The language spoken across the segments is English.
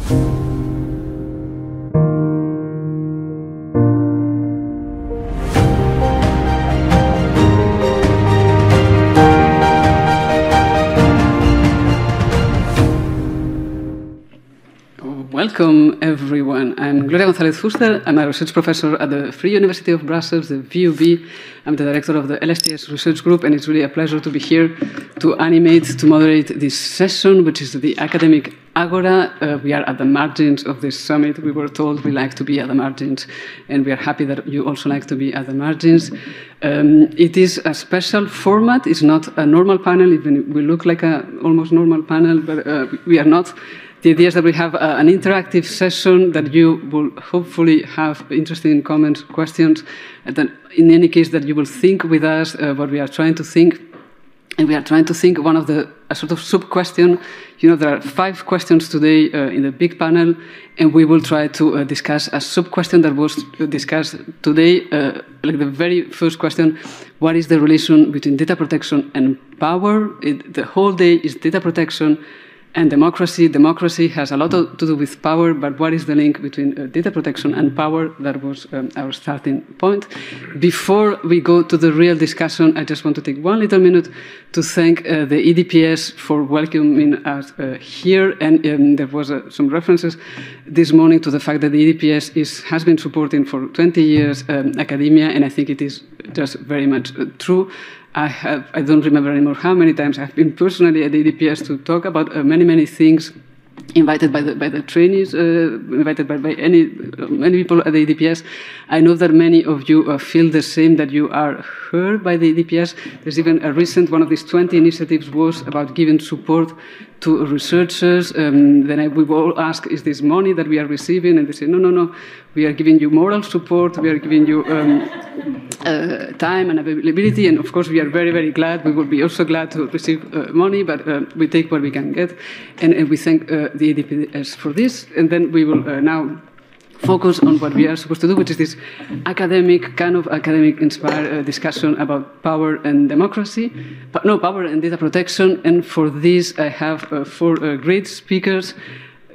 Welcome, everyone. I'm Gloria González Fuster. I'm a research professor at the Free University of Brussels, the VUB. I'm the director of the LSTS Research Group, and it's really a pleasure to be here to moderate this session, which is the academic Agora. We are at the margins of this summit. We were told we like to be at the margins, and we are happy that you also like to be at the margins. It is a special format. It's not a normal panel, even we look like an almost normal panel, but we are not. The idea is that we have an interactive session that you will hopefully have interesting comments, questions, and then in any case that you will think with us what we are trying to think. And we are trying to think one of a sort of sub-question. You know, there are 5 questions today in the big panel, and we will try to discuss a sub-question that was discussed today, like the very first question: what is the relation between data protection and power? The whole day is data protection and democracy. Democracy has a lot to do with power, but what is the link between data protection and power? That was our starting point. Before we go to the real discussion, I just want to take one little minute to thank the EDPS for welcoming us here. And there was some references this morning to the fact that the EDPS has been supporting for 20 years academia, and I think it is just very much true. I don't remember anymore how many times I've been personally at the EDPS to talk about many things, invited by the trainees, invited by many people at the EDPS. I know that many of you feel the same, that you are heard by the EDPS. There's even a recent one of these 20 initiatives was about giving support to researchers. Then we will all ask, is this money that we are receiving? And they say, no, we are giving you moral support, we are giving you time and availability, and of course we are very glad. We will be also glad to receive money, but we take what we can get, and we thank the EDPS for this. And then we will now focus on what we are supposed to do, which is this academic-inspired discussion about power and democracy, power and data protection. And for this, I have 4 great speakers.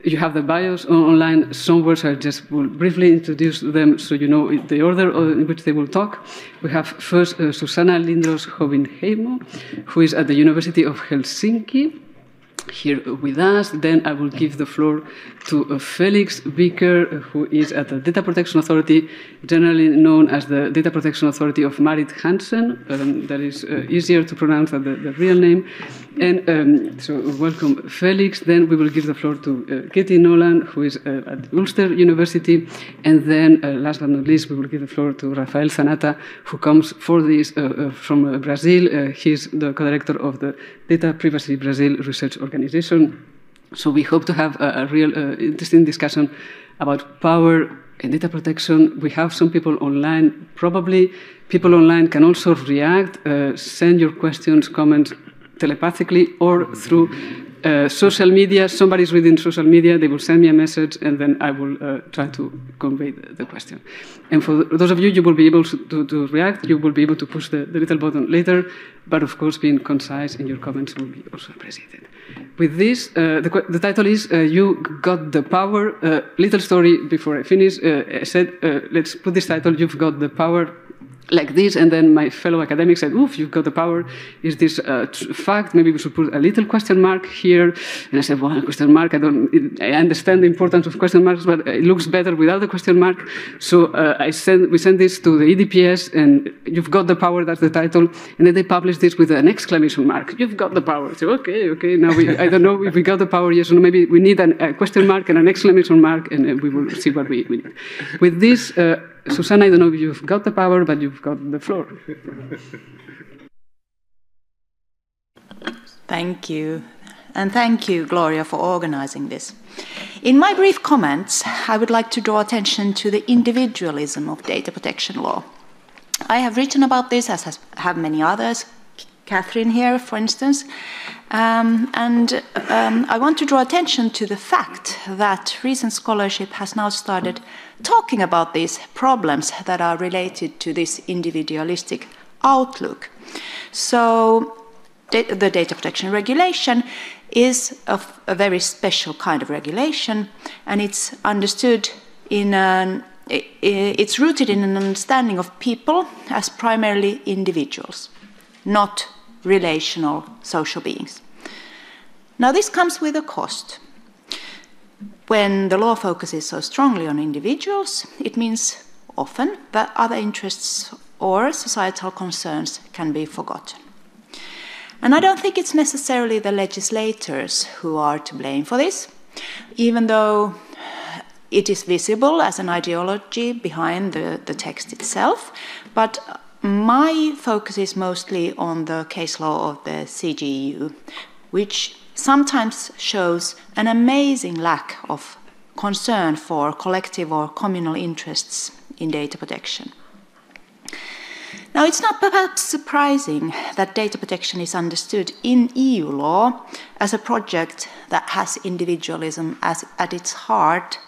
You have the bios online somewhere, so I just will briefly introduce them so you know the order in which they will talk. We have first Susanna Lindros-Hovinheimo, who is at the University of Helsinki, here with us. Then I will give the floor to Felix Becker, who is at the Data Protection Authority, generally known as the Data Protection Authority of Marit Hansen. That is easier to pronounce than the real name. And so welcome, Felix. Then we will give the floor to Katie Nolan, who is at Ulster University. And then, last but not least, we will give the floor to Rafael Zanata, who comes for this from Brazil. He's the co-director of the Data Privacy Brazil Research Organization. So we hope to have a real interesting discussion about power and data protection. We have some people online. Probably people online can also react, send your questions, comments telepathically or through social media. Somebody's reading social media, they will send me a message, and then I will try to convey the question. And for those of you, you will be able to react. You will be able to push the little button later, but of course, being concise in your comments will be also appreciated. With this, the title is You Got the Power. Little story before I finish. I said, let's put this title, You've Got the Power, like this, and then my fellow academics said, oof, you've got the power. Is this a fact? Maybe we should put a little question mark here. And I said, well, question mark, I understand the importance of question marks, but it looks better without the question mark. So we sent this to the EDPS, and you've got the power, that's the title. And then they published this with an exclamation mark. You've got the power. So, okay, now I don't know if we got the power, yes or no. Maybe we need a question mark and an exclamation mark, and we will see what we need. With this, Susanna, I don't know if you've got the power, but you've got the floor. Thank you. And thank you, Gloria, for organizing this. In my brief comments, I would like to draw attention to the individualism of data protection law. I have written about this, as have many others, Catherine here, for instance, and I want to draw attention to the fact that recent scholarship has now started talking about these problems that are related to this individualistic outlook. So the data protection regulation is a very special kind of regulation, and it's understood it's rooted in an understanding of people as primarily individuals, not relational social beings. Now, this comes with a cost. When the law focuses so strongly on individuals, it means often that other interests or societal concerns can be forgotten. And I don't think it's necessarily the legislators who are to blame for this, even though it is visible as an ideology behind the text itself. But my focus is mostly on the case law of the CGEU, which sometimes shows an amazing lack of concern for collective or communal interests in data protection. Now, it's not perhaps surprising that data protection is understood in EU law as a project that has individualism at its heart.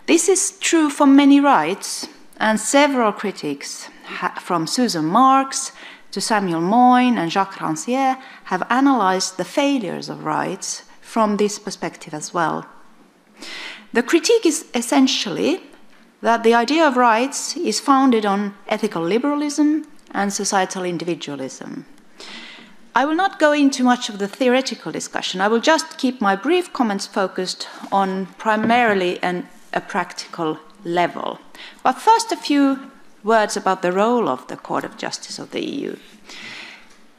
This is true for many rights, and several critics, from Susan Marks to Samuel Moyne and Jacques Rancière, have analyzed the failures of rights from this perspective as well. The critique is essentially that the idea of rights is founded on ethical liberalism and societal individualism. I will not go into much of the theoretical discussion. I will just keep my brief comments focused on primarily a practical level. But first, a few words about the role of the Court of Justice of the EU.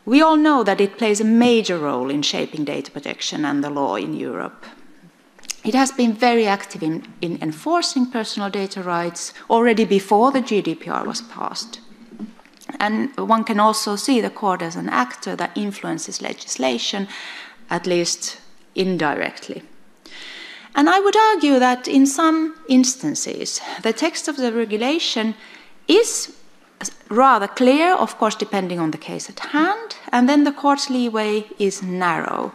We all know that it plays a major role in shaping data protection and the law in Europe. It has been very active in enforcing personal data rights already before the GDPR was passed. And one can also see the court as an actor that influences legislation, at least indirectly. And I would argue that in some instances, the text of the regulation is rather clear, of course, depending on the case at hand, and then the court's leeway is narrow.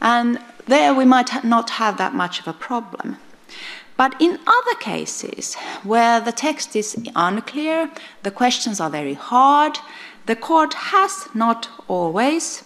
And there we might not have that much of a problem. But in other cases, where the text is unclear, the questions are very hard, the court has not always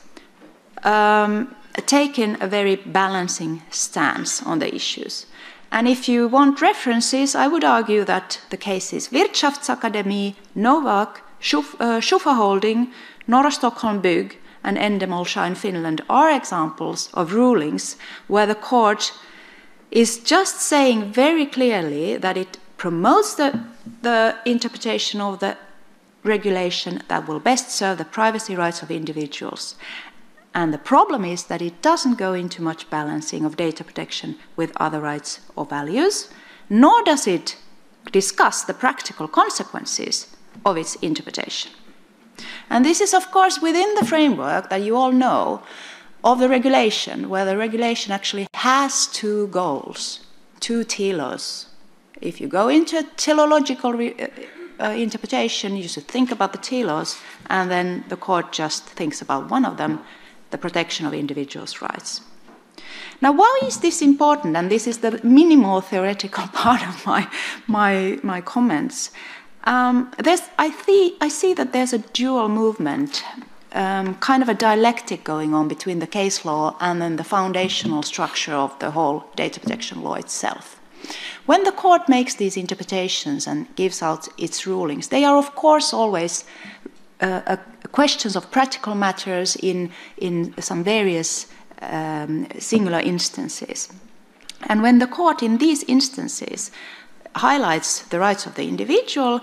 taken a very balancing stance on the issues. And if you want references, I would argue that the cases Wirtschaftsakademie, Novak, Schufa Holding, Norra Stockholm Bygg, and Endemol in Finland are examples of rulings where the court is just saying very clearly that it promotes the interpretation of the regulation that will best serve the privacy rights of individuals. And the problem is that it doesn't go into much balancing of data protection with other rights or values, nor does it discuss the practical consequences of its interpretation. And this is, of course, within the framework that you all know of the regulation, where the regulation actually has two goals, two telos. If you go into a teleological interpretation, you should think about the telos, and then the court just thinks about one of them, the protection of individuals' rights. Now, why is this important? And this is the minimal theoretical part of my comments. I see that there's a dual movement, kind of a dialectic going on between the case law and then the foundational structure of the whole data protection law itself. When the court makes these interpretations and gives out its rulings, they are, of course, always questions of practical matters in some various singular instances. And when the court in these instances highlights the rights of the individual,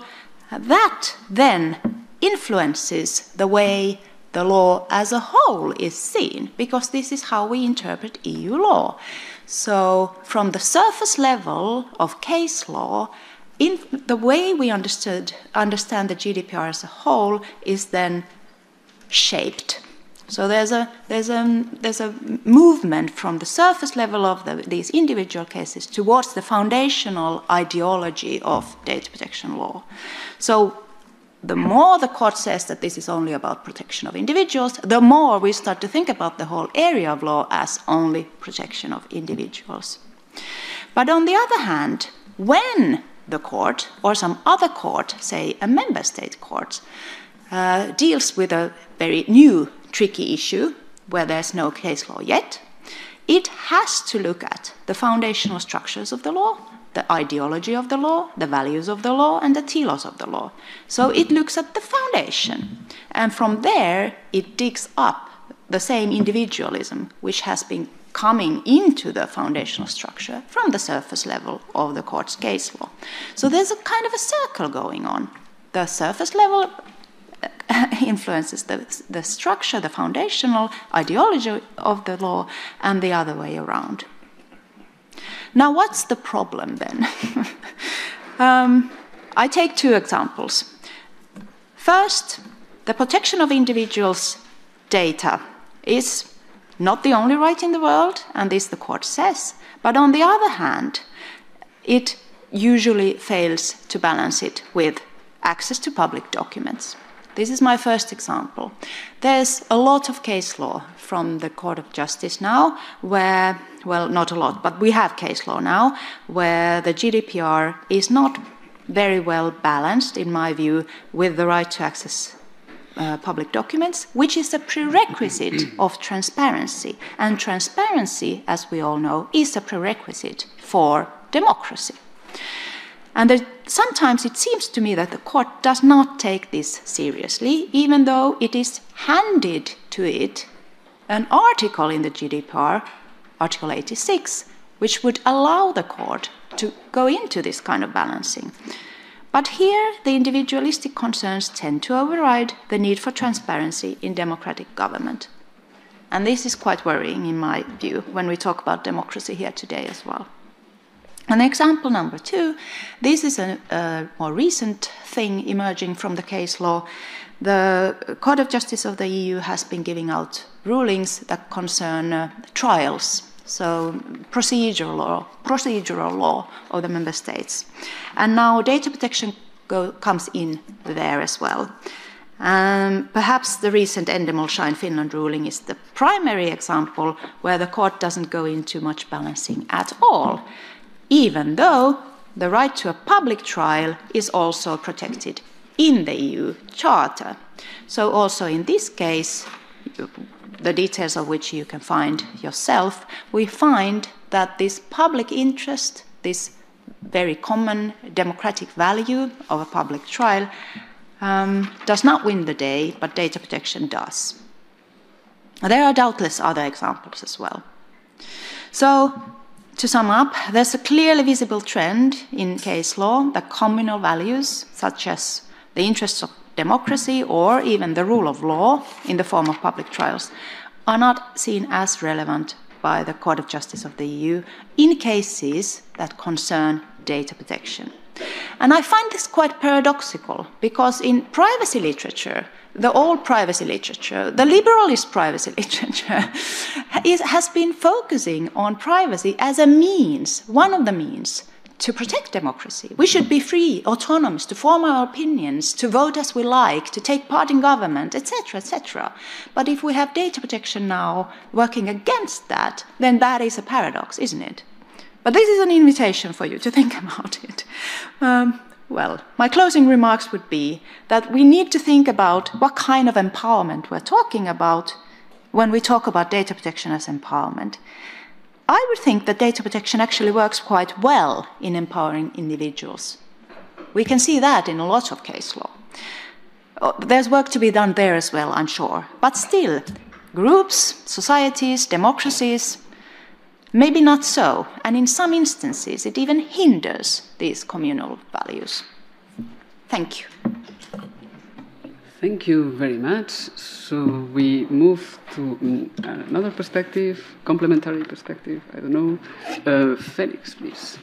that then influences the way the law as a whole is seen, because this is how we interpret EU law. So from the surface level of case law, in the way we understand the GDPR as a whole is then shaped. So there's a movement from the surface level of these individual cases towards the foundational ideology of data protection law. So the more the court says that this is only about protection of individuals, the more we start to think about the whole area of law as only protection of individuals. But on the other hand, when the court or some other court, say a member state court, deals with a very new, tricky issue where there's no case law yet, it has to look at the foundational structures of the law, the ideology of the law, the values of the law, and the telos of the law. So it looks at the foundation, and from there it digs up the same individualism which has been coming into the foundational structure from the surface level of the court's case law. So there's a kind of a circle going on. The surface level influences the structure, the foundational ideology of the law, and the other way around. Now, what's the problem then? I take two examples. First, the protection of individuals' data is not the only right in the world, and this the court says, but on the other hand, it usually fails to balance it with access to public documents. This is my first example. There's a lot of case law from the Court of Justice now where, well, not a lot, but we have case law now where the GDPR is not very well balanced, in my view, with the right to access public documents, which is a prerequisite of transparency. And transparency, as we all know, is a prerequisite for democracy. And sometimes it seems to me that the court does not take this seriously, even though it is handed to it an article in the GDPR, Article 86, which would allow the court to go into this kind of balancing. But here, the individualistic concerns tend to override the need for transparency in democratic government. And this is quite worrying, in my view, when we talk about democracy here today as well. And example number two, this is a more recent thing emerging from the case law. The Court of Justice of the EU has been giving out rulings that concern trials, so procedural law of the member states. And now data protection comes in there as well. Perhaps the recent Endemol Shine Finland ruling is the primary example where the court doesn't go into much balancing at all, even though the right to a public trial is also protected in the EU Charter. So also in this case, the details of which you can find yourself, we find that this public interest, this very common democratic value of a public trial, does not win the day, but data protection does. There are doubtless other examples as well. So, to sum up, there's a clearly visible trend in case law that communal values, such as the interests of democracy or even the rule of law in the form of public trials, are not seen as relevant by the Court of Justice of the EU in cases that concern data protection. And I find this quite paradoxical, because in privacy literature, the old privacy literature, the liberalist privacy literature, has been focusing on privacy as a means, one of the means, to protect democracy. We should be free, autonomous, to form our opinions, to vote as we like, to take part in government, etc., etc. But if we have data protection now working against that, then that is a paradox, isn't it? But this is an invitation for you to think about it. Well, my closing remarks would be that we need to think about what kind of empowerment we're talking about when we talk about data protection as empowerment. I would think that data protection actually works quite well in empowering individuals. We can see that in a lot of case law. There's work to be done there as well, I'm sure. But still, groups, societies, democracies, maybe not so, and in some instances it even hinders these communal values. Thank you. Thank you very much. So we move to another perspective, complementary perspective, I don't know. Felix, please.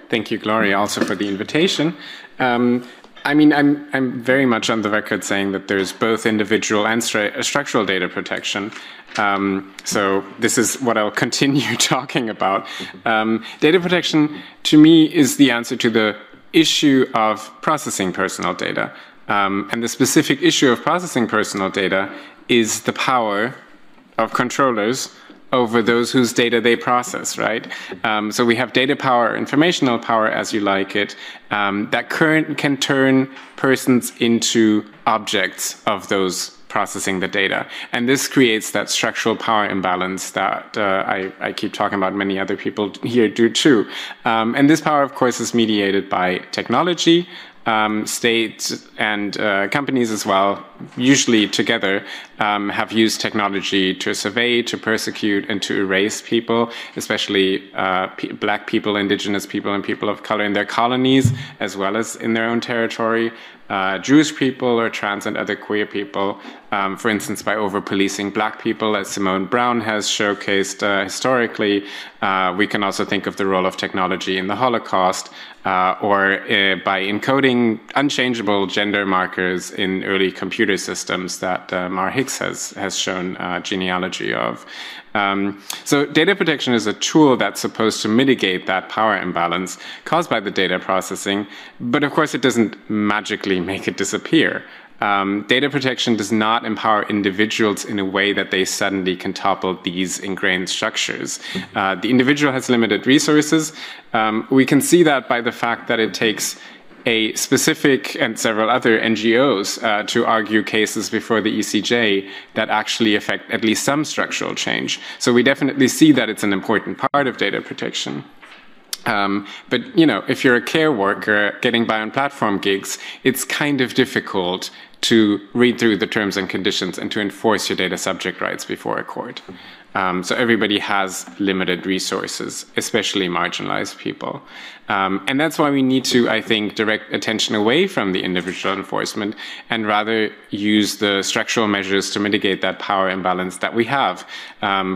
Thank you, Gloria, also for the invitation. I mean, I'm very much on the record saying that there's both individual and structural data protection. So this is what I'll continue talking about. Data protection, to me, is the answer to the issue of processing personal data. And the specific issue of processing personal data is the power of controllers over those whose data they process, right? So we have data power, informational power, as you like it, that can turn persons into objects of those processing the data. And this creates that structural power imbalance that I keep talking about, many other people here do too. And this power, of course, is mediated by technology. States and companies as well, usually together, have used technology to survey, to persecute, and to erase people, especially black people, indigenous people, and people of color in their colonies, as well as in their own territory. Jewish people or trans and other queer people, for instance, by over-policing black people, as Simone Brown has showcased historically. We can also think of the role of technology in the Holocaust, or by encoding unchangeable gender markers in early computer systems that Mar Hicks has shown genealogy of. So data protection is a tool that's supposed to mitigate that power imbalance caused by the data processing, but of course it doesn't magically make it disappear. Data protection does not empower individuals in a way that they suddenly can topple these ingrained structures. The individual has limited resources. We can see that by the fact that it takes a specific and several other NGOs to argue cases before the ECJ that actually affect at least some structural change. So we definitely see that it's an important part of data protection. But if you're a care worker getting by on platform gigs, it's kind of difficult to read through the terms and conditions and to enforce your data subject rights before a court. So everybody has limited resources, especially marginalized people. And that's why we need to, I think, direct attention away from the individual enforcement and rather use the structural measures to mitigate that power imbalance that we have.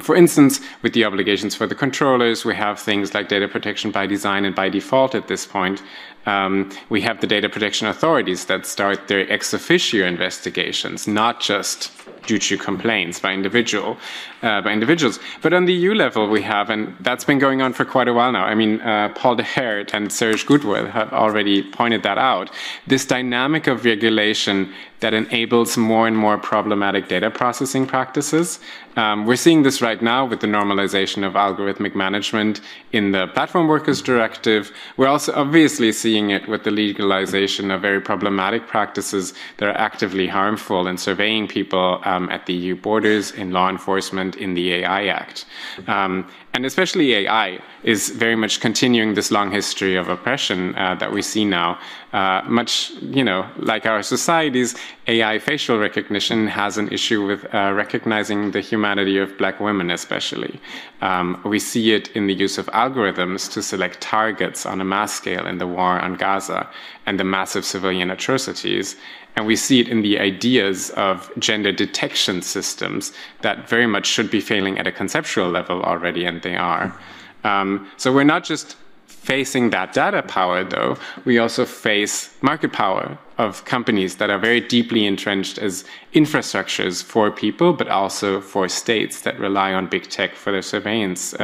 For instance, with the obligations for the controllers, we have things like data protection by design and by default at this point. We have the data protection authorities that start their ex officio investigations, not just due to complaints by individuals. But on the EU level, we have, and that's been going on for quite a while now. I mean, Paul de Hert and Serge Goodwill have already pointed that out. This dynamic of regulation that enables more and more problematic data processing practices. We're seeing this right now with the normalization of algorithmic management in the Platform Workers Directive. We're also obviously seeing it with the legalization of very problematic practices that are actively harmful in surveying people at the EU borders, in law enforcement, in the AI Act. And especially AI is very much continuing this long history of oppression that we see now. Much, like our societies, AI facial recognition has an issue with recognizing the humanity of black women especially. We see it in the use of algorithms to select targets on a mass scale in the war on Gaza and the massive civilian atrocities. And we see it in the ideas of gender detection systems that very much should be failing at a conceptual level already, and they are. So we're not just facing that data power, though. We also face market power of companies that are very deeply entrenched as infrastructures for people, but also for states that rely on big tech for their surveillance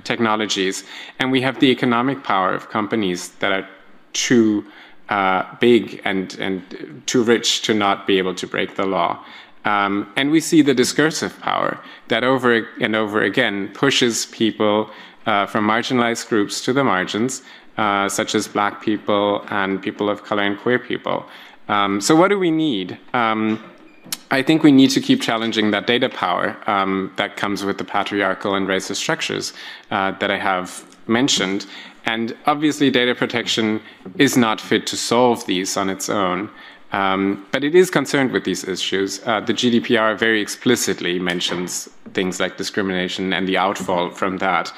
technologies. And we have the economic power of companies that are too big and too rich to not be able to break the law. And we see the discursive power that over and over again pushes people from marginalized groups to the margins, such as black people and people of color and queer people. So what do we need? I think we need to keep challenging that data power that comes with the patriarchal and racist structures that I have mentioned. And obviously data protection is not fit to solve these on its own. But it is concerned with these issues. The GDPR very explicitly mentions things like discrimination and the outfall from that.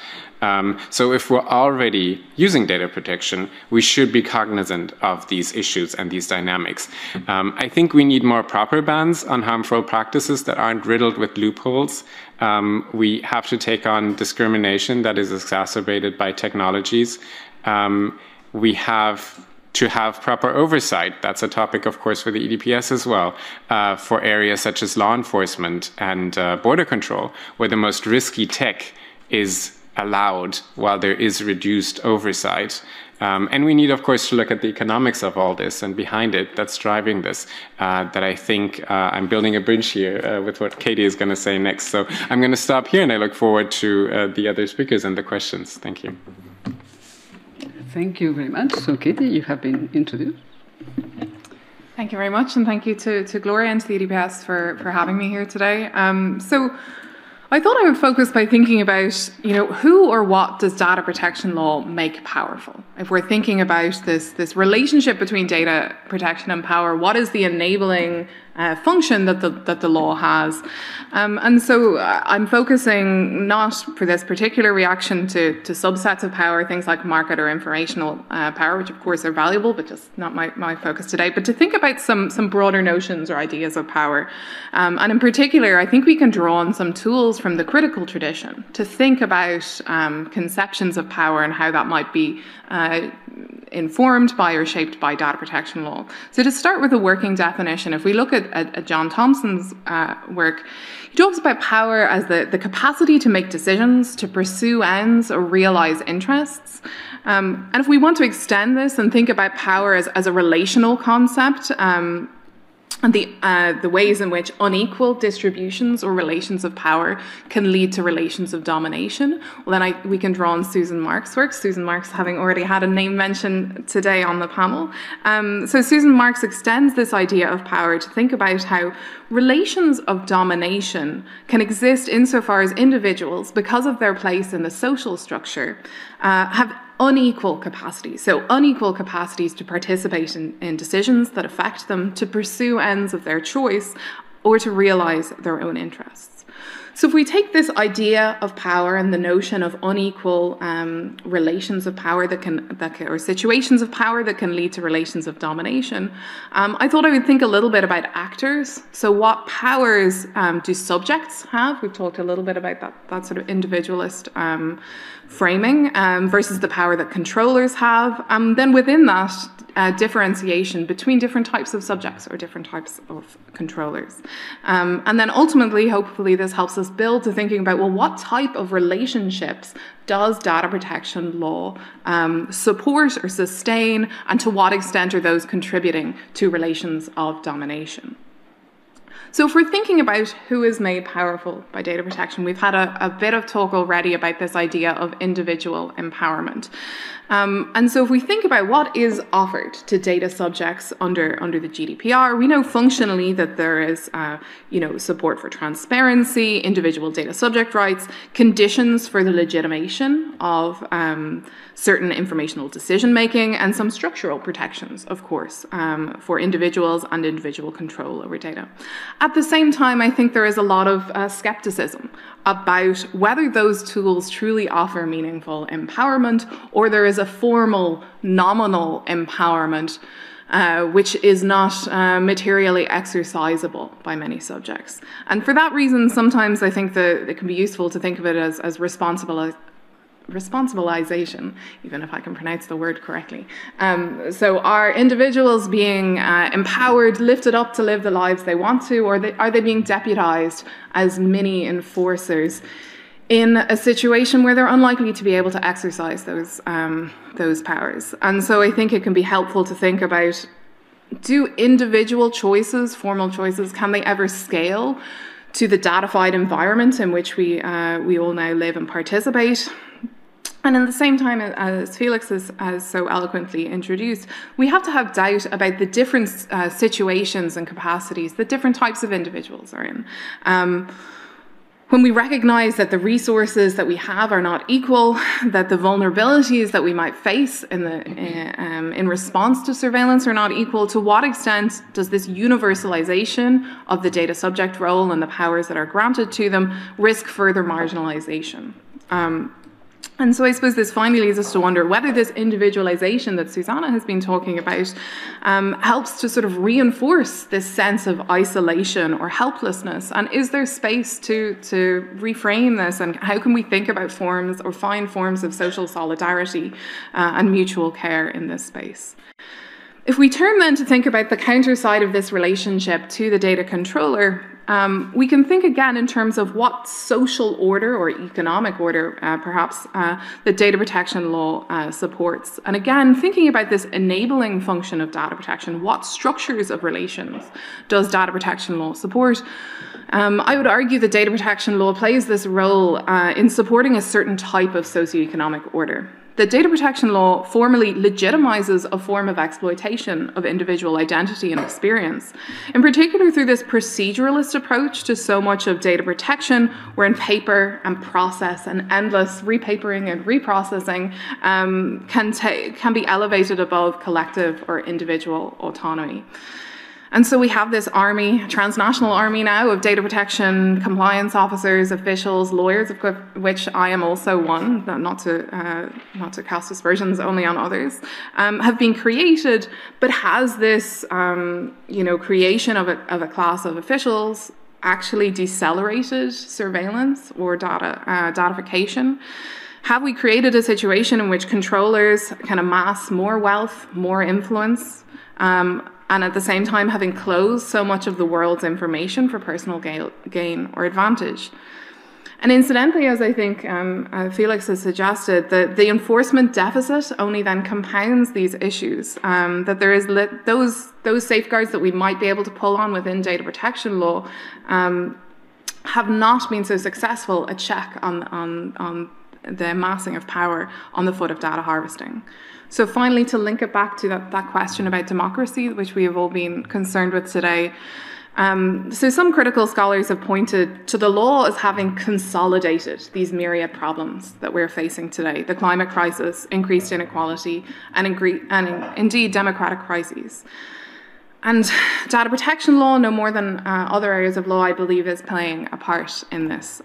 So if we're already using data protection, we should be cognizant of these issues and these dynamics. I think we need more proper bans on harmful practices that aren't riddled with loopholes. We have to take on discrimination that is exacerbated by technologies. We have to have proper oversight. That's a topic, of course, for the EDPS as well, for areas such as law enforcement and border control, where the most risky tech is allowed while there is reduced oversight. And we need, of course, to look at the economics of all this and behind it that's driving this, that I think I'm building a bridge here with what Katie is going to say next. So I'm going to stop here and I look forward to the other speakers and the questions. Thank you. Thank you very much. So Katie, you have been introduced. Thank you very much, and thank you to Gloria and to the EDPS for having me here today. So I thought I would focus by thinking about, who or what does data protection law make powerful? If we're thinking about this relationship between data protection and power, what is the enabling function that the law has? And so I'm focusing not for this particular reaction to subsets of power, things like market or informational power, which of course are valuable, but just not my focus today, but to think about some broader notions or ideas of power. And in particular, I think we can draw on some tools from the critical tradition to think about conceptions of power and how that might be informed by or shaped by data protection law. So to start with a working definition, if we look at John Thompson's work, he talks about power as the capacity to make decisions, to pursue ends or realize interests. And if we want to extend this and think about power as a relational concept, and the ways in which unequal distributions or relations of power can lead to relations of domination, well, then we can draw on Susan Marks' work. Susan Marks having already had a name mentioned today on the panel. So Susan Marks extends this idea of power to think about how relations of domination can exist insofar as individuals, because of their place in the social structure, have unequal capacities. So unequal capacities to participate in decisions that affect them, to pursue ends of their choice, or to realize their own interests. So if we take this idea of power and the notion of unequal relations of power that can, or situations of power that can lead to relations of domination, I thought I would think a little bit about actors. So what powers do subjects have? We've talked a little bit about that sort of individualist framing versus the power that controllers have. Then within that, differentiation between different types of subjects or different types of controllers. And then ultimately, hopefully, this helps us build to thinking about, well, what type of relationships does data protection law support or sustain, and to what extent are those contributing to relations of domination? So if we're thinking about who is made powerful by data protection, we've had a bit of talk already about this idea of individual empowerment. And so if we think about what is offered to data subjects under the GDPR, we know functionally that there is support for transparency, individual data subject rights, conditions for the legitimation of certain informational decision making, and some structural protections, of course, for individuals and individual control over data. At the same time, I think there is a lot of skepticism about whether those tools truly offer meaningful empowerment, or there is a formal, nominal empowerment which is not materially exercisable by many subjects. And for that reason, sometimes I think that it can be useful to think of it as responsibilization, even if I can pronounce the word correctly. So are individuals being empowered, lifted up to live the lives they want to, or are they being deputized as mini enforcers in a situation where they're unlikely to be able to exercise those powers? And so I think it can be helpful to think about, do individual choices, formal choices, can they ever scale to the datafied environment in which we all now live and participate? And at the same time, as Felix has so eloquently introduced, we have to have doubt about the different situations and capacities that different types of individuals are in. When we recognize that the resources that we have are not equal, that the vulnerabilities that we might face in response to surveillance are not equal, to what extent does this universalization of the data subject role and the powers that are granted to them risk further marginalization? And so I suppose this finally leads us to wonder whether this individualization that Susanna has been talking about helps to sort of reinforce this sense of isolation or helplessness. And is there space to reframe this? And how can we think about forms or find forms of social solidarity and mutual care in this space? If we turn then to think about the counter side of this relationship to the data controller, we can think again in terms of what social order or economic order, perhaps, that data protection law supports. And again, thinking about this enabling function of data protection, what structures of relations does data protection law support? I would argue that data protection law plays this role in supporting a certain type of socioeconomic order. The data protection law formally legitimizes a form of exploitation of individual identity and experience, in particular through this proceduralist approach to so much of data protection, wherein paper and process and endless repapering and reprocessing can be elevated above collective or individual autonomy. And so we have this army, transnational army now of data protection, compliance officers, officials, lawyers, of which I am also one, not to cast aspersions only on others, have been created, but has this creation of a class of officials actually decelerated surveillance or datification? Have we created a situation in which controllers can amass more wealth, more influence, and at the same time have enclosed so much of the world's information for personal gain or advantage? And incidentally, as I think Felix has suggested, the enforcement deficit only then compounds these issues, that there is those safeguards that we might be able to pull on within data protection law have not been so successful a check on the amassing of power on the foot of data harvesting. So finally, to link it back to that question about democracy, which we have all been concerned with today. So some critical scholars have pointed to the law as having consolidated these myriad problems that we're facing today: the climate crisis, increased inequality, and indeed democratic crises. And data protection law, no more than other areas of law, I believe, is playing a part in this.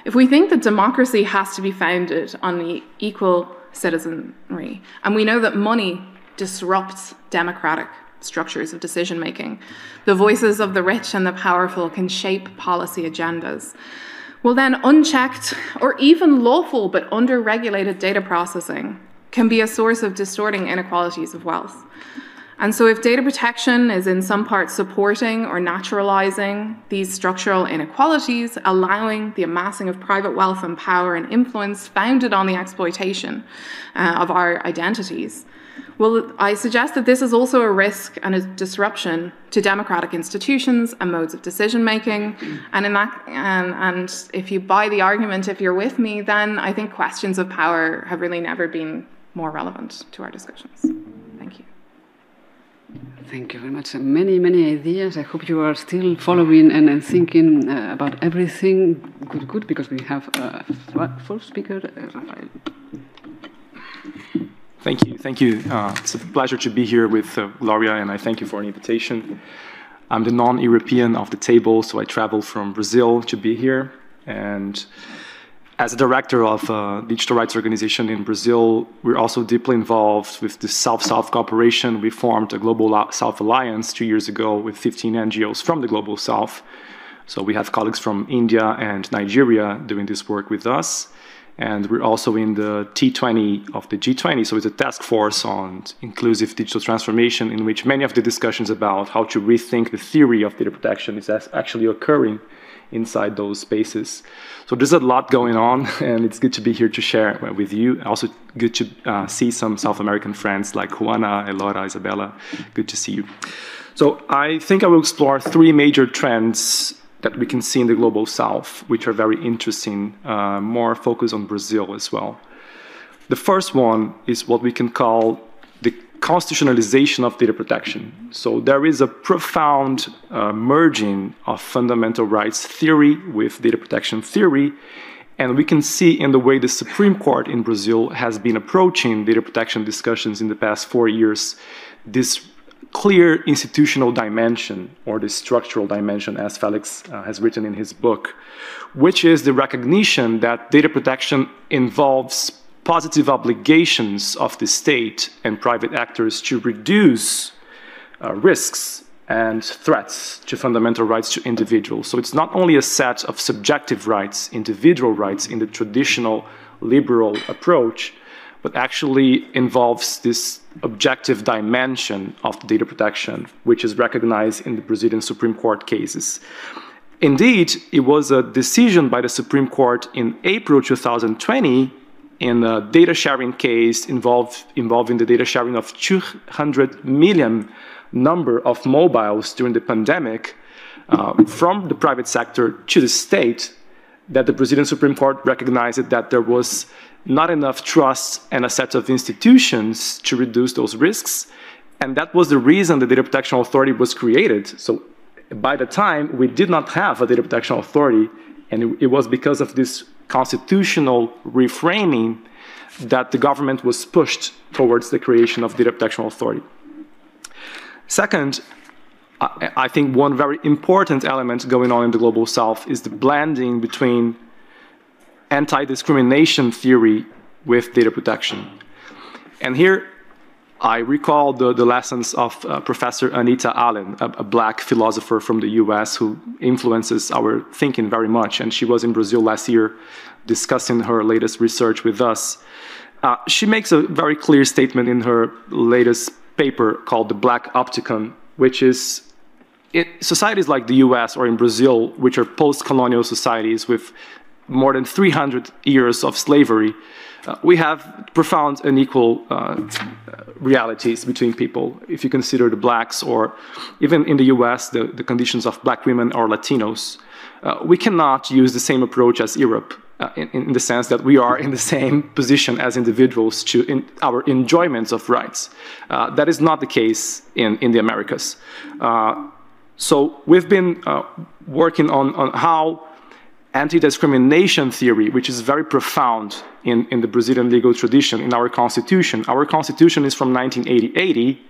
If we think that democracy has to be founded on the equal citizenry, and we know that money disrupts democratic structures of decision-making, the voices of the rich and the powerful can shape policy agendas, well then unchecked or even lawful but under-regulated data processing can be a source of distorting inequalities of wealth. And so if data protection is in some part supporting or naturalizing these structural inequalities, allowing the amassing of private wealth and power and influence founded on the exploitation of our identities, well, I suggest that this is also a risk and a disruption to democratic institutions and modes of decision-making. And if you buy the argument, if you're with me, then I think questions of power have really never been more relevant to our discussions. Thank you. Thank you very much. Many, many ideas. I hope you are still following and thinking about everything. Good, because we have first speaker, Rafael. Thank you. It's a pleasure to be here with Gloria, and I thank you for an invitation. I'm the non-European of the table, so I traveled from Brazil to be here. And as a director of a digital rights organization in Brazil, we're also deeply involved with the South-South cooperation. We formed a Global South Alliance 2 years ago with 15 NGOs from the Global South. So we have colleagues from India and Nigeria doing this work with us. And we're also in the T20 of the G20. So it's a task force on inclusive digital transformation, in which many of the discussions about how to rethink the theory of data protection is actually occurring inside those spaces. So there's a lot going on, and it's good to be here to share with you. Also good to see some South American friends like Juana, Elora, Isabella. Good to see you. So I think I will explore 3 major trends that we can see in the Global South, which are very interesting, more focused on Brazil as well. The first one is what we can call the constitutionalization of data protection. So there is a profound merging of fundamental rights theory with data protection theory, and we can see in the way the Supreme Court in Brazil has been approaching data protection discussions in the past 4 years, this clear institutional dimension, or the structural dimension, as Felix has written in his book, which is the recognition that data protection involves positive obligations of the state and private actors to reduce risks and threats to fundamental rights to individuals. So it's not only a set of subjective rights, individual rights in the traditional liberal approach, but actually involves this objective dimension of data protection, which is recognized in the Brazilian Supreme Court cases. Indeed, it was a decision by the Supreme Court in April 2020 in a data sharing case involving the data sharing of 200 million number of mobiles during the pandemic, from the private sector to the state, that the Brazilian Supreme Court recognized that there was not enough trust and a set of institutions to reduce those risks. And that was the reason the Data Protection Authority was created. So by the time, we did not have a Data Protection Authority, and it was because of this constitutional reframing that the government was pushed towards the creation of Data Protection Authority. Second, I think one very important element going on in the Global South is the blending between anti-discrimination theory with data protection. And here, I recall the lessons of Professor Anita Allen, a black philosopher from the US who influences our thinking very much. And she was in Brazil last year discussing her latest research with us. She makes a very clear statement in her latest paper called The Black Opticon, which is societies like the US or in Brazil, which are post-colonial societies with more than 300 years of slavery, we have profound unequal realities between people. If you consider the blacks, or even in the US, the conditions of black women or Latinos, we cannot use the same approach as Europe in the sense that we are in the same position as individuals to our enjoyments of rights. That is not the case in the Americas. So we've been working on how anti-discrimination theory, which is very profound in the Brazilian legal tradition, in our constitution. Our constitution is from 1980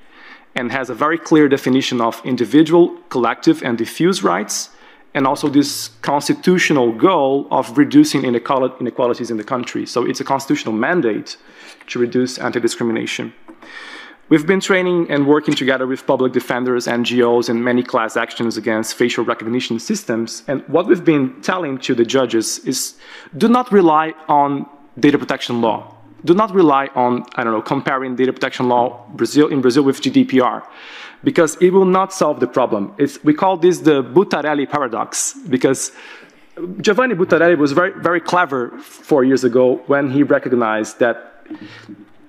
and has a very clear definition of individual, collective, and diffuse rights, and also this constitutional goal of reducing inequalities in the country. So it's a constitutional mandate to reduce anti-discrimination. We've been training and working together with public defenders, NGOs, and many class actions against facial recognition systems. And what we've been telling to the judges is, do not rely on data protection law. Do not rely on, I don't know, comparing data protection law in Brazil with GDPR, because it will not solve the problem. We call this the Buttarelli paradox, because Giovanni Buttarelli was very, very clever 4 years ago when he recognized that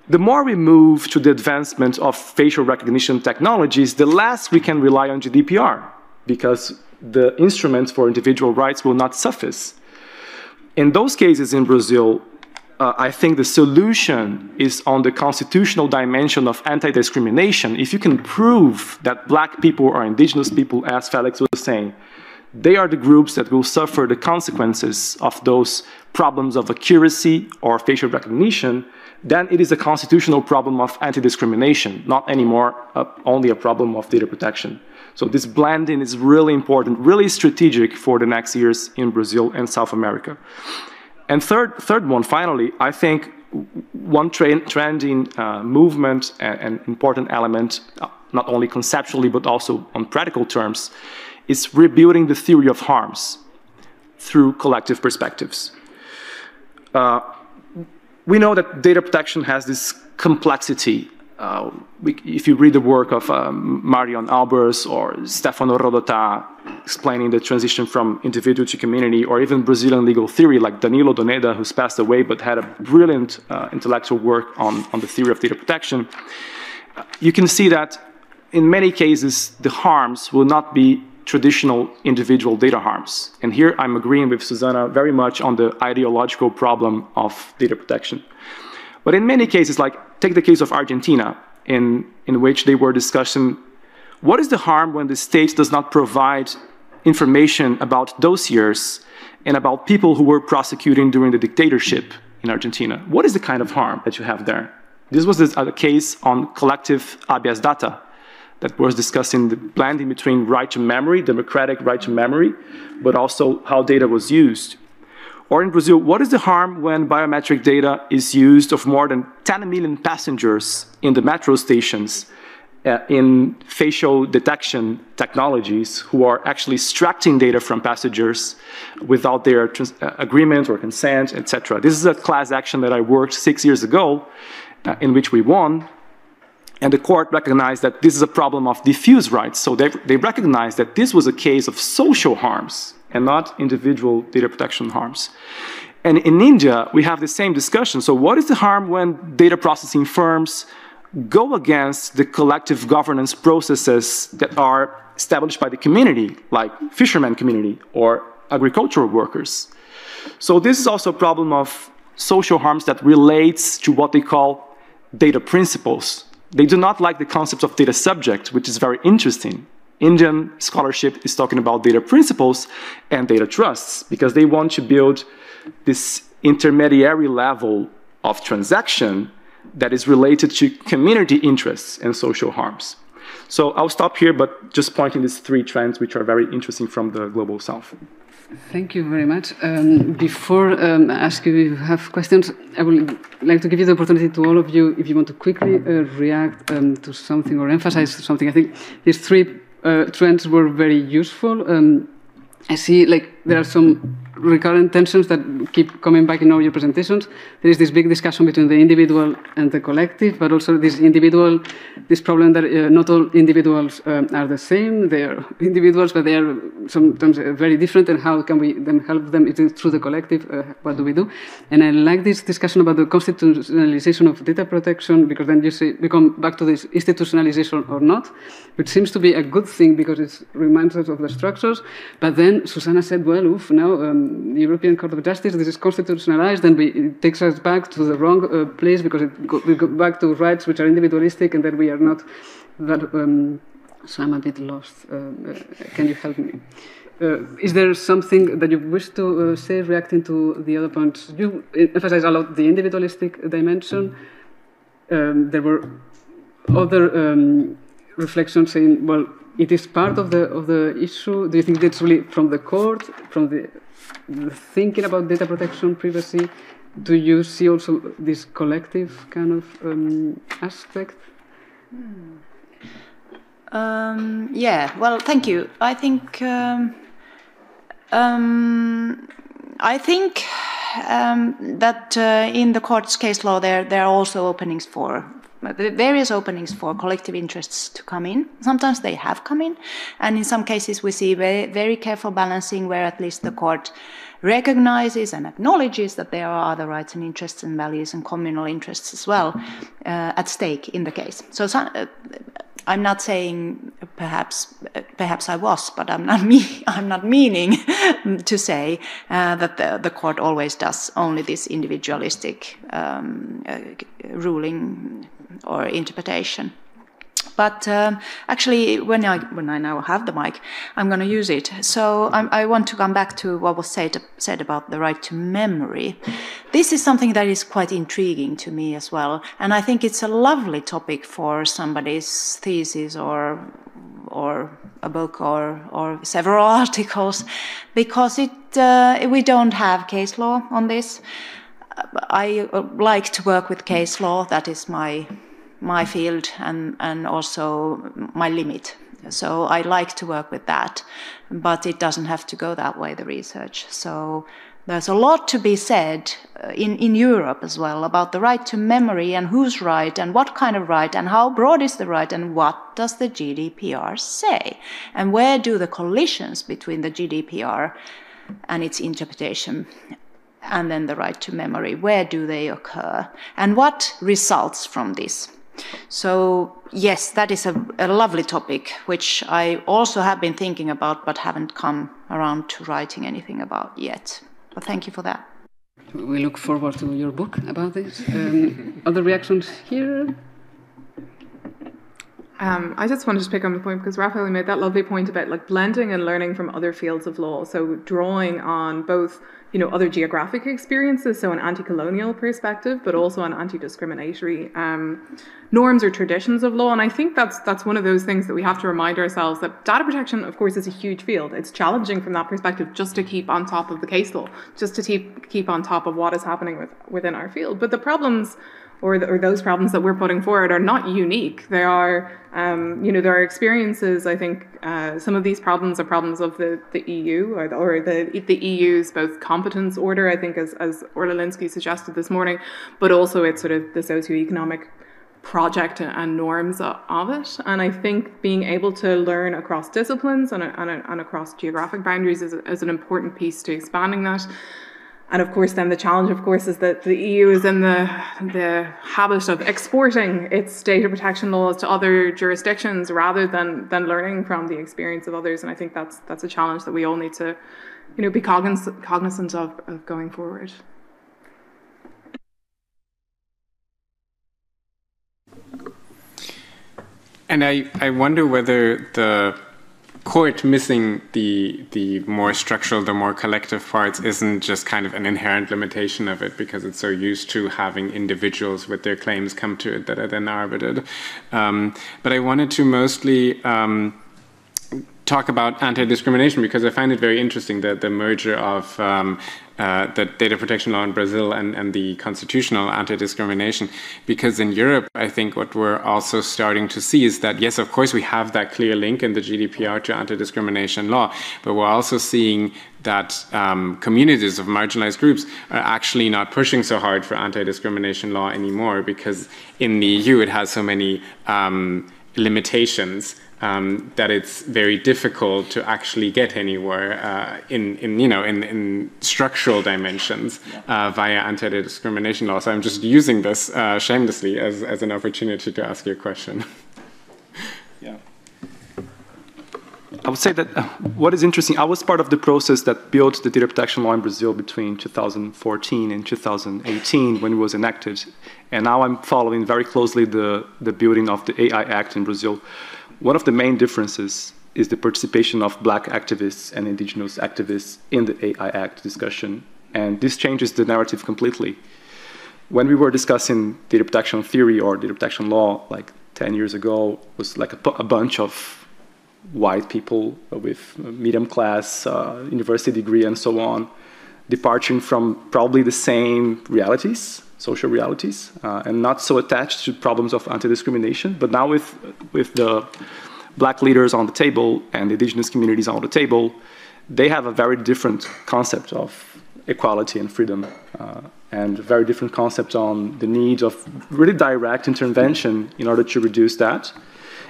the more we move to the advancement of facial recognition technologies, the less we can rely on GDPR, because the instruments for individual rights will not suffice. In those cases in Brazil, I think the solution is on the constitutional dimension of anti-discrimination. If you can prove that black people or indigenous people, as Felix was saying, they are the groups that will suffer the consequences of those problems of accuracy or facial recognition, then it is a constitutional problem of anti-discrimination, not anymore only a problem of data protection. So this blending is really important, really strategic for the next years in Brazil and South America. And third one, finally, I think one trending movement and important element, not only conceptually but also on practical terms, is rebuilding the theory of harms through collective perspectives. We know that data protection has this complexity. If you read the work of Marion Albers or Stefano Rodotà explaining the transition from individual to community, or even Brazilian legal theory like Danilo Doneda, who's passed away but had a brilliant intellectual work on the theory of data protection, you can see that in many cases the harms will not be traditional individual data harms. And here I'm agreeing with Susanna very much on the ideological problem of data protection. But in many cases, like take the case of Argentina, in which they were discussing what is the harm when the state does not provide information about dossiers and about people who were prosecuting during the dictatorship in Argentina. What is the kind of harm that you have there? This was a case on collective habeas data that was discussing the blending between right to memory, democratic right to memory, but also how data was used. Or in Brazil, what is the harm when biometric data is used of more than 10 million passengers in the metro stations in facial detection technologies who are actually extracting data from passengers without their agreement or consent, etc. This is a class action that I worked 6 years ago in which we won. And the court recognized that this is a problem of diffuse rights. So they recognized that this was a case of social harms and not individual data protection harms. And in India, we have the same discussion. So what is the harm when data processing firms go against the collective governance processes that are established by the community, like fishermen community or agricultural workers. So this is also a problem of social harms that relates to what they call data principles. They do not like the concept of data subject, which is very interesting. Indian scholarship is talking about data principles and data trusts because they want to build this intermediary level of transaction that is related to community interests and social harms. So I'll stop here, but just pointing these three trends which are very interesting from the Global South. Thank you very much. Before I ask you if you have questions, I would like to give you the opportunity to all of you, if you want to quickly react to something or emphasize something. I think these three trends were very useful. I see there are some recurrent tensions that keep coming back in all your presentations. There is this big discussion between the individual and the collective, but also this problem that not all individuals are the same. They are individuals, but they are sometimes very different, and how can we then help them? Is it through the collective? What do we do? And I like this discussion about the constitutionalization of data protection, because then we come back to this institutionalization or not, which seems to be a good thing because it reminds us of the structures. But then Susanna said, well, oof, now the European Court of Justice, this is constitutionalized, and it takes us back to the wrong place because we go back to rights which are individualistic, and that we are not that. So I'm a bit lost. Can you help me? Is there something that you wish to say, reacting to the other points? You emphasize a lot the individualistic dimension. There were other reflections saying, well, it is part of the issue. Do you think that's really from the court, from the thinking about data protection, privacy? Do you see also this collective kind of aspect? Yeah. Well, thank you. I think that in the court's case law, there are also openings for various openings for collective interests to come in. Sometimes they have come in, and in some cases we see very, very careful balancing where at least the court recognizes and acknowledges that there are other rights and interests and values and communal interests as well at stake in the case. So I'm not saying perhaps I was, but I'm not meaning to say that the court always does only this individualistic ruling or interpretation. But actually, when I now have the mic, I'm going to use it. So I want to come back to what was said about the right to memory. This is something that is quite intriguing to me as well, and I think it's a lovely topic for somebody's thesis or a book or several articles, because we don't have case law on this. I like to work with case law. That is my field and also my limit. So I like to work with that, but it doesn't have to go that way, the research. So there's a lot to be said in Europe as well about the right to memory and who's right and what kind of right and how broad is the right and what does the GDPR say and where do the collisions between the GDPR and its interpretation and then the right to memory, where do they occur and what results from this? So yes, that is a lovely topic, which I also have been thinking about, but haven't come around to writing anything about yet. But thank you for that. We look forward to your book about this. Other reactions here? I just wanted to pick on the point because Raphael made that lovely point about blending and learning from other fields of law. So drawing on both, other geographic experiences, so an anti-colonial perspective, but also an anti-discriminatory norms or traditions of law. And I think that's one of those things that we have to remind ourselves that data protection, of course, is a huge field. It's challenging from that perspective just to keep on top of the case law, just to keep on top of what is happening within our field. But the problems or those problems that we're putting forward are not unique. They are, there are experiences. I think some of these problems are problems of the EU or the EU's both competence order, I think, as Orla Linsky suggested this morning, but also it's sort of the socioeconomic project and norms of it. And I think being able to learn across disciplines and across geographic boundaries is an important piece to expanding that. And of course, then the challenge, of course, is that the EU is in the habit of exporting its data protection laws to other jurisdictions rather than learning from the experience of others. And I think that's a challenge that we all need to, be cognizant of going forward. And I wonder whether the court missing the more structural, the more collective parts isn't just kind of an inherent limitation of it because it's so used to having individuals with their claims come to it that are then arbitered. But I wanted to mostly talk about anti-discrimination because I find it very interesting that the merger of the data protection law in Brazil and the constitutional anti-discrimination, because in Europe, I think what we're also starting to see is that, yes, of course, we have that clear link in the GDPR to anti-discrimination law, but we're also seeing that communities of marginalized groups are actually not pushing so hard for anti-discrimination law anymore because in the EU it has so many limitations that it's very difficult to actually get anywhere in structural dimensions via anti-discrimination law. So I'm just using this shamelessly as an opportunity to ask you a question. Yeah. I would say that what is interesting, I was part of the process that built the data protection law in Brazil between 2014 and 2018 when it was enacted. And now I'm following very closely the building of the AI Act in Brazil. One of the main differences is the participation of Black activists and indigenous activists in the AI Act discussion. And this changes the narrative completely. When we were discussing data protection theory or data protection law like 10 years ago, it was like a bunch of white people with medium class, university degree and so on, departing from probably the same realities, social realities, and not so attached to problems of anti-discrimination. But now with the Black leaders on the table and the indigenous communities on the table, they have a very different concept of equality and freedom, and a very different concept on the need of really direct intervention in order to reduce that.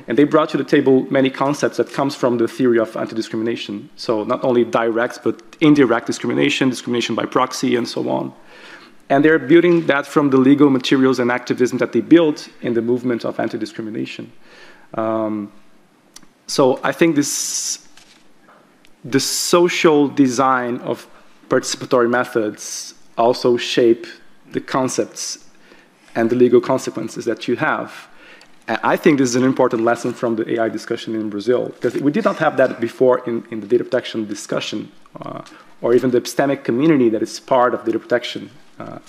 And they brought to the table many concepts that comes from the theory of anti-discrimination. So not only direct, but indirect discrimination, discrimination by proxy, and so on. And they're building that from the legal materials and activism that they built in the movement of anti-discrimination. So I think the social design of participatory methods also shape the concepts and the legal consequences that you have. And I think this is an important lesson from the AI discussion in Brazil, because we did not have that before in the data protection discussion, or even the epistemic community that is part of data protection.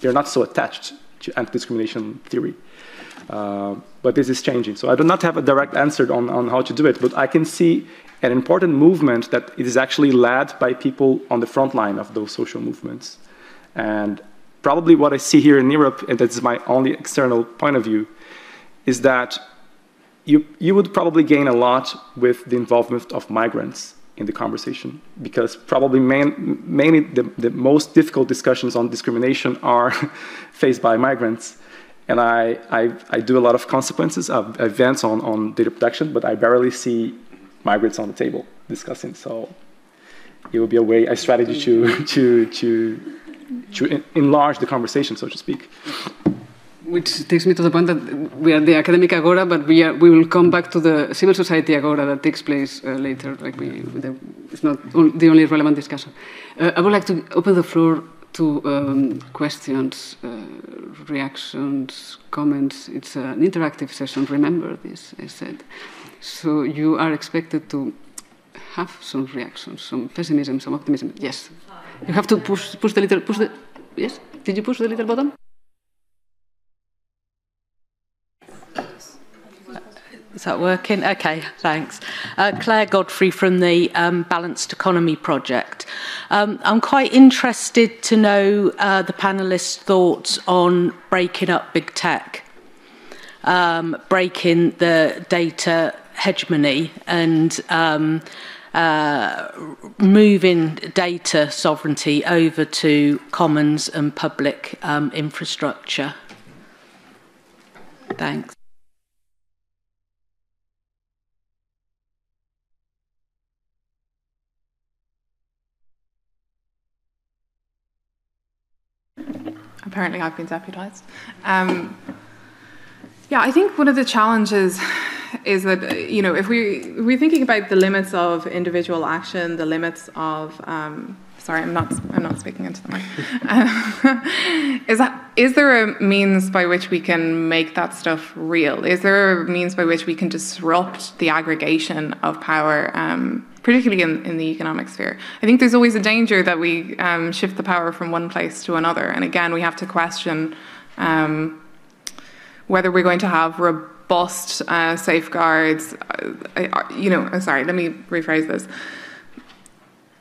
They're not so attached to anti-discrimination theory. But this is changing. So I do not have a direct answer on how to do it, but I can see an important movement that it is actually led by people on the front line of those social movements. And probably what I see here in Europe, and that's my only external point of view, is that you would probably gain a lot with the involvement of migrants in the conversation, because probably mainly the most difficult discussions on discrimination are faced by migrants. And I do a lot of consequences of events on data protection, but I barely see migrants on the table discussing. So it will be a strategy to enlarge the conversation, so to speak. Which takes me to the point that we are the academic Agora, but we will come back to the civil society Agora that takes place later. It's not the only relevant discussion. I would like to open the floor to questions, reactions, comments. It's an interactive session. Remember this, I said. So you are expected to have some reactions, some pessimism, some optimism. Yes. You have to push the little, yes? Did you push the little button? Is that working? Okay, thanks. Claire Godfrey from the Balanced Economy Project. I'm quite interested to know the panelists' thoughts on breaking up big tech, breaking the data hegemony and moving data sovereignty over to commons and public infrastructure. Thanks. apparently I've been deputised. Yeah, I think one of the challenges is that, if we're thinking about the limits of individual action, the limits of, sorry, I'm not speaking into the mic. Is there a means by which we can make that stuff real? Is there a means by which we can disrupt the aggregation of power, particularly in the economic sphere? I think there's always a danger that we shift the power from one place to another. And again, we have to question whether we're going to have robust safeguards. Sorry, let me rephrase this.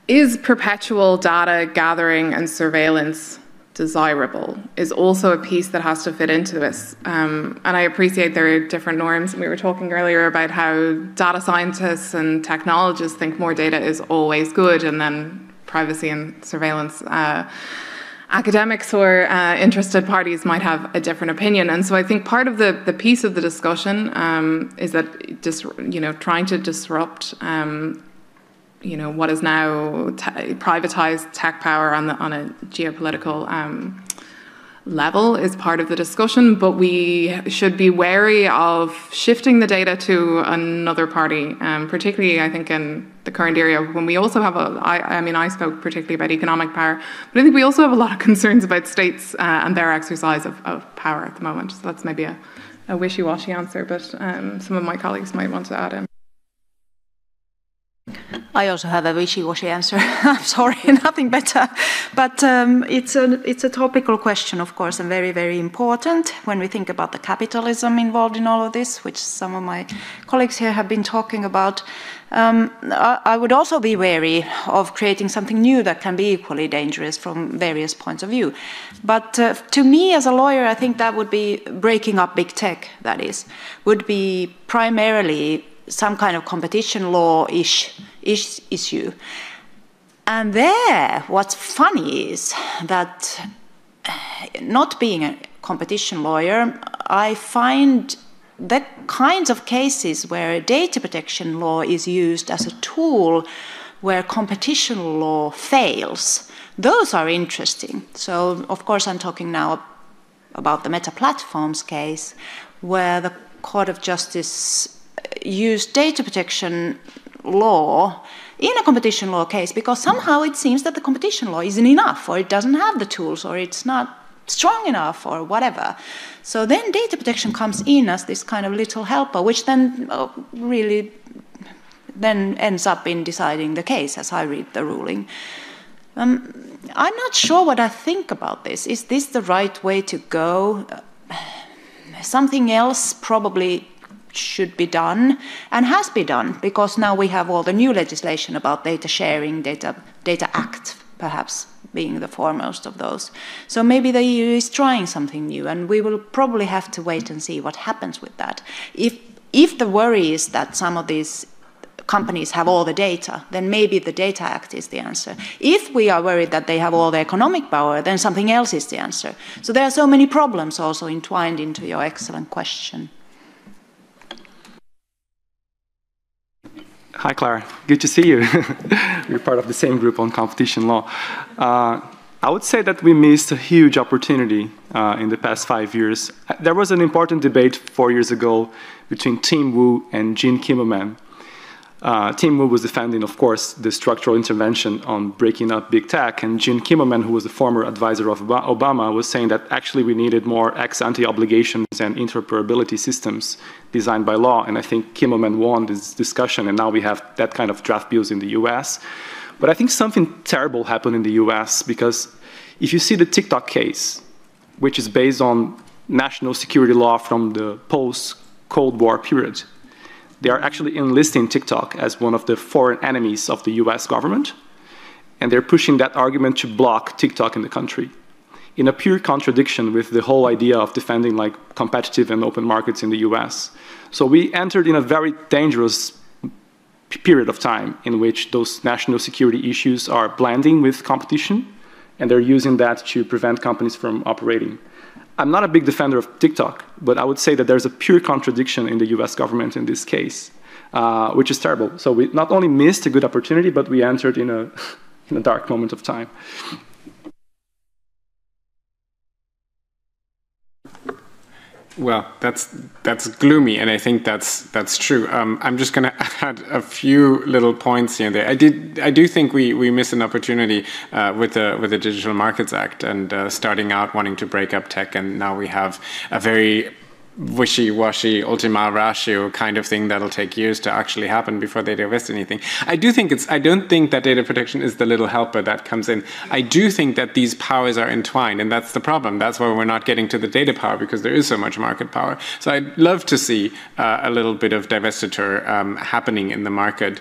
Is perpetual data gathering and surveillance desirable is also a piece that has to fit into this. And I appreciate there are different norms. And we were talking earlier about how data scientists and technologists think more data is always good, and then privacy and surveillance academics or interested parties might have a different opinion. And so I think part of the piece of the discussion is that trying to disrupt what is now privatized tech power on a geopolitical level is part of the discussion, but we should be wary of shifting the data to another party, particularly I think in the current area when we also have I spoke particularly about economic power, but I think we also have a lot of concerns about states and their exercise of power at the moment. So that's maybe a wishy-washy answer, but some of my colleagues might want to add in. I also have a wishy-washy answer. I'm sorry, nothing better. But it's a topical question, of course, and very, very important when we think about the capitalism involved in all of this, which some of my colleagues here have been talking about. I would also be wary of creating something new that can be equally dangerous from various points of view. But to me, as a lawyer, I think that would be breaking up big tech, that is, would be primarily some kind of competition law-ish issue. And there, what's funny is that not being a competition lawyer, I find the kinds of cases where data protection law is used as a tool where competition law fails, those are interesting. So, of course, I'm talking now about the Meta Platforms case, where the Court of Justice used data protection law in a competition law case because somehow it seems that the competition law isn't enough, or it doesn't have the tools, or it's not strong enough, or whatever. So then data protection comes in as this kind of little helper, which then really then ends up in deciding the case, as I read the ruling. I'm not sure what I think about this. Is this the right way to go? Something else probably should be done and has been done, because now we have all the new legislation about data sharing, Data Act perhaps being the foremost of those. So maybe the EU is trying something new, and we will probably have to wait and see what happens with that. If the worry is that some of these companies have all the data, then maybe the Data Act is the answer. If we are worried that they have all the economic power, then something else is the answer. So there are so many problems also entwined into your excellent question. Hi, Clara. Good to see you. We're part of the same group on competition law. I would say that we missed a huge opportunity in the past 5 years. There was an important debate 4 years ago between Tim Wu and Gene Kimmelman. Tim Wu was defending, of course, the structural intervention on breaking up big tech, and Gene Kimmelman, who was the former advisor of Obama, was saying that actually we needed more ex-ante obligations and interoperability systems designed by law, and I think Kimmelman won this discussion, and now we have that kind of draft bills in the US. But I think something terrible happened in the US, because if you see the TikTok case, which is based on national security law from the post-Cold War period, they are actually enlisting TikTok as one of the foreign enemies of the US government, and they're pushing that argument to block TikTok in the country, in a pure contradiction with the whole idea of defending like competitive and open markets in the US. So we entered in a very dangerous period of time in which those national security issues are blending with competition, and they're using that to prevent companies from operating. I'm not a big defender of TikTok, but I would say that there's a pure contradiction in the US government in this case, which is terrible. So we not only missed a good opportunity, but we entered in a dark moment of time. Well, that's gloomy, and I think that's true. I'm just going to add a few little points here and there. I do think we miss an opportunity with the Digital Markets Act and starting out wanting to break up tech, and now we have a very wishy-washy ultima ratio kind of thing that'll take years to actually happen before they divest anything. I don't think that data protection is the little helper that comes in. I do think that these powers are entwined, and that's the problem. That's why we're not getting to the data power, because there is so much market power. So I'd love to see a little bit of divestiture happening in the market,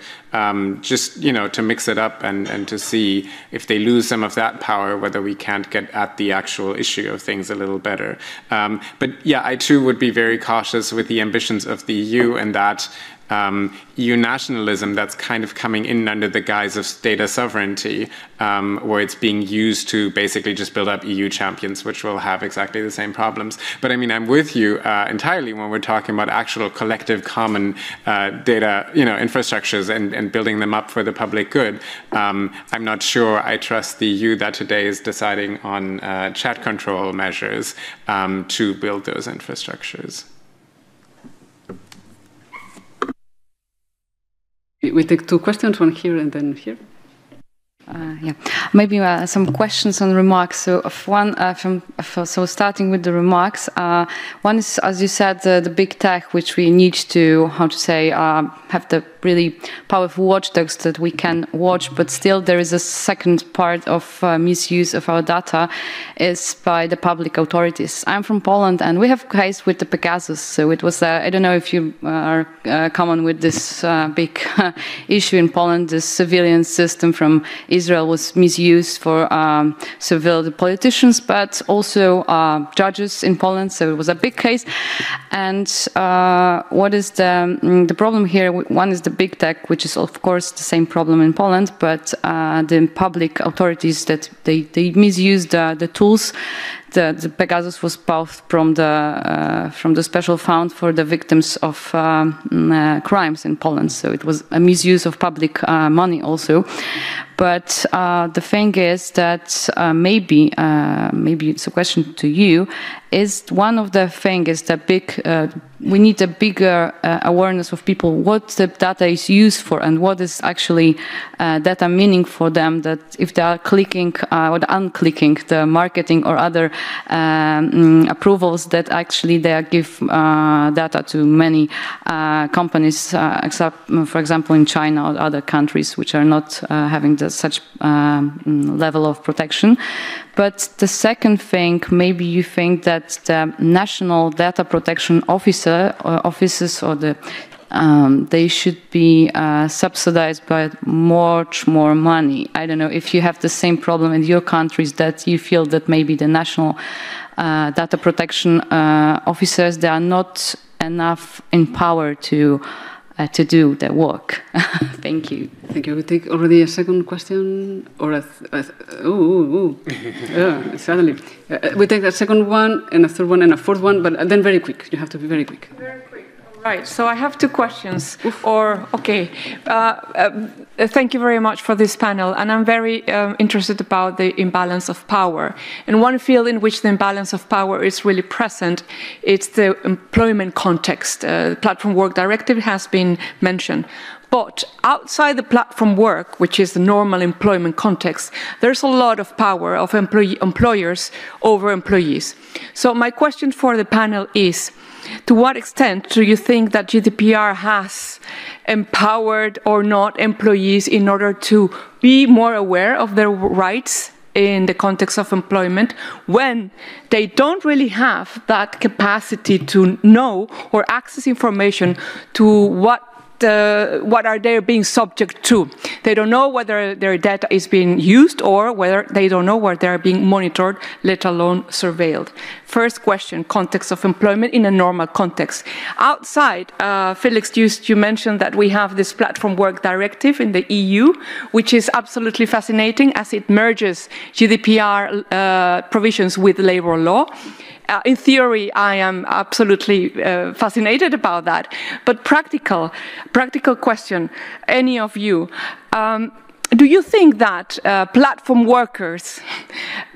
just to mix it up and to see if they lose some of that power, whether we can't get at the actual issue of things a little better. But yeah, I too would be very cautious with the ambitions of the EU and that EU nationalism that's kind of coming in under the guise of data sovereignty, where it's being used to basically just build up EU champions, which will have exactly the same problems. But I mean, I'm with you entirely when we're talking about actual collective common data, infrastructures and building them up for the public good. I'm not sure I trust the EU that today is deciding on chat control measures to build those infrastructures. We take two questions, one here and then here. Yeah, maybe some questions and remarks. So, starting with the remarks, one is, as you said, the big tech, which we need to, have the really powerful watchdogs that we can watch. But still, there is a second part of misuse of our data, is by the public authorities. I'm from Poland, and we have a case with the Pegasus. So it was, I don't know if you are common with this big issue in Poland. The surveillance system from Israel was misused for surveil politicians, but also judges in Poland. So it was a big case. And what is the problem here? One is the big tech, which is of course the same problem in Poland, but the public authorities that they misuse the tools. The Pegasus was bought from the special fund for the victims of crimes in Poland. So it was a misuse of public money also. But the thing is that maybe it's a question to you. Is one of the things is that we need a bigger awareness of people what the data is used for and what is actually data meaning for them. That if they are clicking or unclicking the marketing or other approvals, that actually they give data to many companies, except for example in China or other countries which are not having such level of protection. But the second thing, maybe you think that the national data protection offices or they should be subsidized by much more money. I don't know if you have the same problem in your countries, that you feel that maybe the national data protection officers, they are not enough empowered to do the work. Thank you. Thank you. We take already a second question, or suddenly. We take a second one, and a third one, and a fourth one, but then very quick. You have to be very quick. Very quick. Right. So I have two questions. Thank you very much for this panel, and I'm very interested about the imbalance of power. And one field in which the imbalance of power is really present, it's the employment context. The Platform Work Directive has been mentioned. But outside the platform work, which is the normal employment context, there's a lot of power of employers over employees. So my question for the panel is, to what extent do you think that GDPR has empowered or not employees in order to be more aware of their rights in the context of employment when they don't really have that capacity to know or access information to what are they being subject to? They don't know whether their data is being used or whether they don't know whether they're being monitored, let alone surveilled. First question, context of employment in a normal context. Outside, Felix, you mentioned that we have this Platform Work Directive in the EU, which is absolutely fascinating as it merges GDPR provisions with labor law. In theory, I am absolutely fascinated about that. But practical question, any of you, do you think that platform workers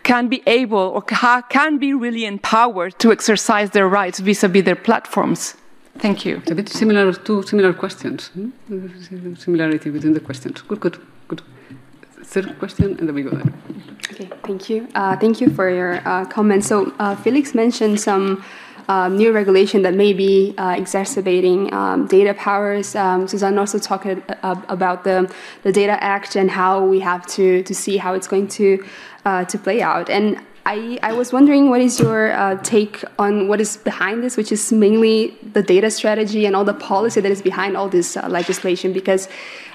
can be able or can be really empowered to exercise their rights vis-a-vis their platforms? Thank you. It's a bit similar, two similar questions. Similarity between the questions. Good. Third question, and then we go there. Okay, thank you. Thank you for your comments. So Felix mentioned some new regulation that may be exacerbating data powers. Suzanne also talked about the Data Act and how we have to see how it's going to play out. And I was wondering, what is your take on what is behind this, which is mainly the data strategy and all the policy that is behind all this legislation? Because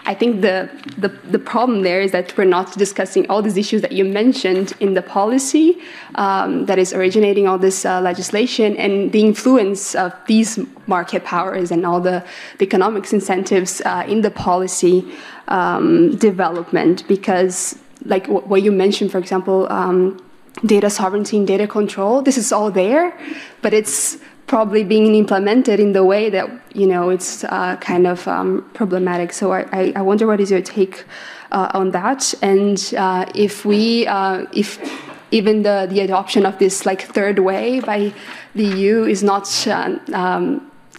I think the problem there is that we're not discussing all these issues that you mentioned in the policy that is originating all this legislation, and the influence of these market powers and all the economics incentives in the policy development. Because, like what you mentioned, for example, data sovereignty and data control, this is all there, but it's probably being implemented in the way that, it's kind of problematic. So I wonder, what is your take on that? And if even the adoption of this third way by the EU is not